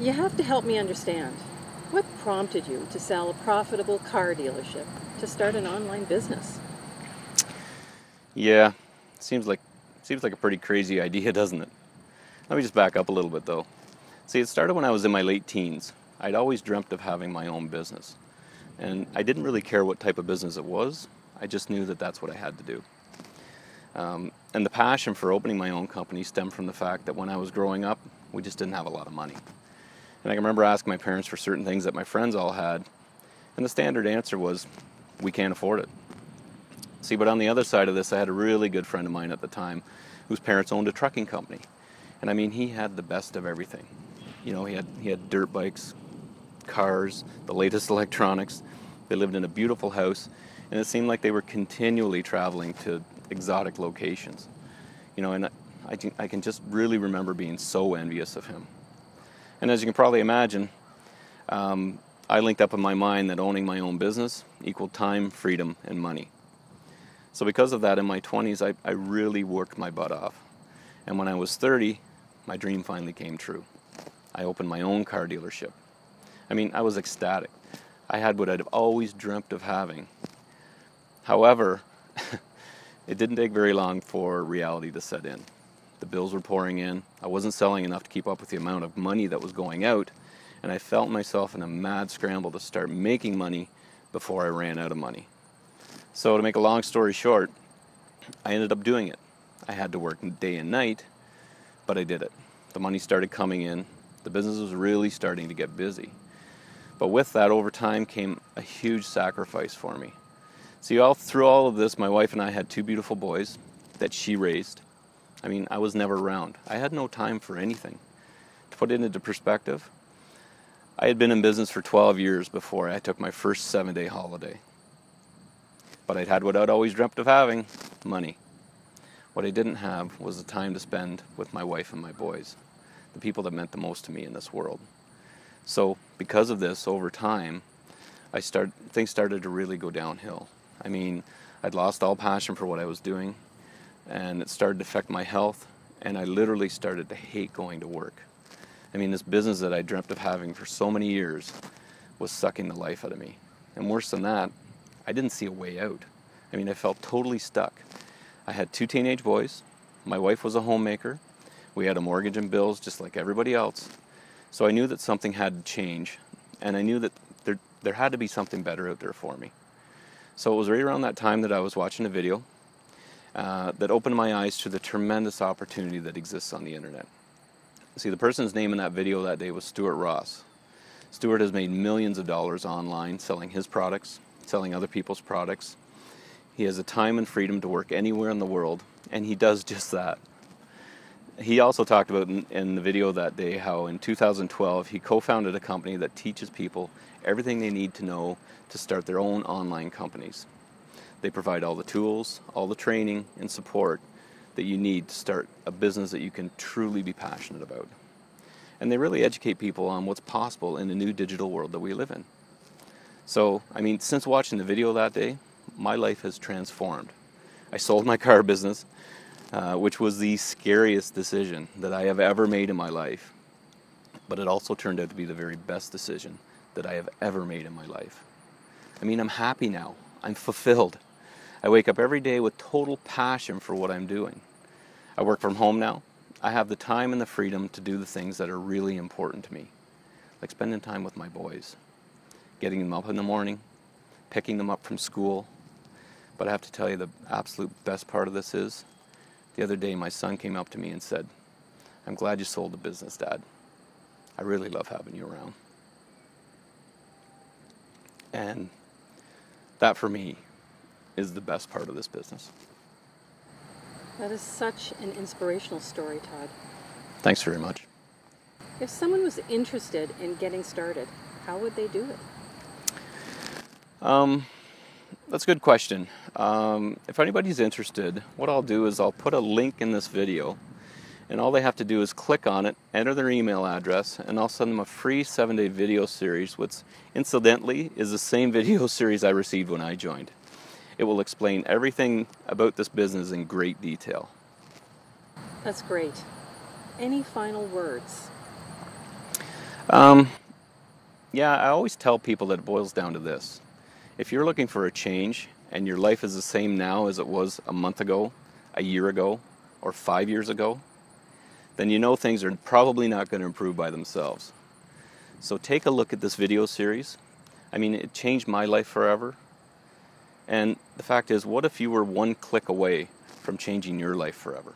You have to help me understand. What prompted you to sell a profitable car dealership to start an online business? Yeah, seems like a pretty crazy idea, doesn't it? Let me just back up a little bit though. See, it started when I was in my late teens. I'd always dreamt of having my own business. And I didn't really care what type of business it was. I just knew that that's what I had to do. And the passion for opening my own company stemmed from the fact that when I was growing up, we just didn't have a lot of money. And I can remember asking my parents for certain things that my friends all had, and the standard answer was, we can't afford it. See, but on the other side of this, I had a really good friend of mine at the time whose parents owned a trucking company. And I mean, he had the best of everything. You know, he had dirt bikes, cars, the latest electronics. They lived in a beautiful house, and it seemed like they were continually traveling to exotic locations. You know, and I can just really remember being so envious of him. And as you can probably imagine, I linked up in my mind that owning my own business equaled time, freedom, and money. So because of that, in my 20s, I really worked my butt off. And when I was 30, my dream finally came true. I opened my own car dealership. I mean, I was ecstatic. I had what I'd always dreamt of having. However, it didn't take very long for reality to set in. The bills were pouring in. I wasn't selling enough to keep up with the amount of money that was going out, and I felt myself in a mad scramble to start making money before I ran out of money. So to make a long story short, I ended up doing it. I had to work day and night, but I did it. The money started coming in. The business was really starting to get busy. But with that, over time came a huge sacrifice for me. See, through all of this, my wife and I had two beautiful boys that she raised. I mean, I was never around. I had no time for anything. To put it into perspective, I had been in business for 12 years before I took my first 7-day holiday. But I'd had what I'd always dreamt of having, money. What I didn't have was the time to spend with my wife and my boys, the people that meant the most to me in this world. So because of this, over time, things started to really go downhill. I mean, I'd lost all passion for what I was doing, and it started to affect my health, and I literally started to hate going to work. I mean, this business that I dreamt of having for so many years was sucking the life out of me. And worse than that, I didn't see a way out. I mean, I felt totally stuck. I had 2 teenage boys. My wife was a homemaker. We had a mortgage and bills just like everybody else. So I knew that something had to change, and I knew that there had to be something better out there for me. So it was right around that time that I was watching a video that opened my eyes to the tremendous opportunity that exists on the internet. See, the person's name in that video that day was Stuart Ross. Stuart has made millions of dollars online selling his products, selling other people's products. He has the time and freedom to work anywhere in the world, and he does just that. He also talked about in the video that day how in 2012 he co-founded a company that teaches people everything they need to know to start their own online companies. They provide all the tools, all the training and support that you need to start a business that you can truly be passionate about. And they really educate people on what's possible in the new digital world that we live in. So, I mean, since watching the video that day, my life has transformed. I sold my car business, which was the scariest decision that I have ever made in my life. But it also turned out to be the very best decision that I have ever made in my life. I mean, I'm happy now. I'm fulfilled. I wake up every day with total passion for what I'm doing. I work from home now. I have the time and the freedom to do the things that are really important to me, like spending time with my boys, getting them up in the morning, picking them up from school. But I have to tell you, the absolute best part of this is, the other day my son came up to me and said, "I'm glad you sold the business, Dad. I really love having you around." And that for me is the best part of this business. That is such an inspirational story, Todd. Thanks very much. If someone was interested in getting started, how would they do it? That's a good question. If anybody's interested, what I'll do is I'll put a link in this video, and all they have to do is click on it, enter their email address, and I'll send them a free 7-day video series, which incidentally is the same video series I received when I joined. It will explain everything about this business in great detail. That's great. Any final words? Yeah, I always tell people that it boils down to this. If you're looking for a change and your life is the same now as it was a month ago, a year ago, or 5 years ago, then you know things are probably not going to improve by themselves. So take a look at this video series. I mean, it changed my life forever. And the fact is, what if you were one click away from changing your life forever?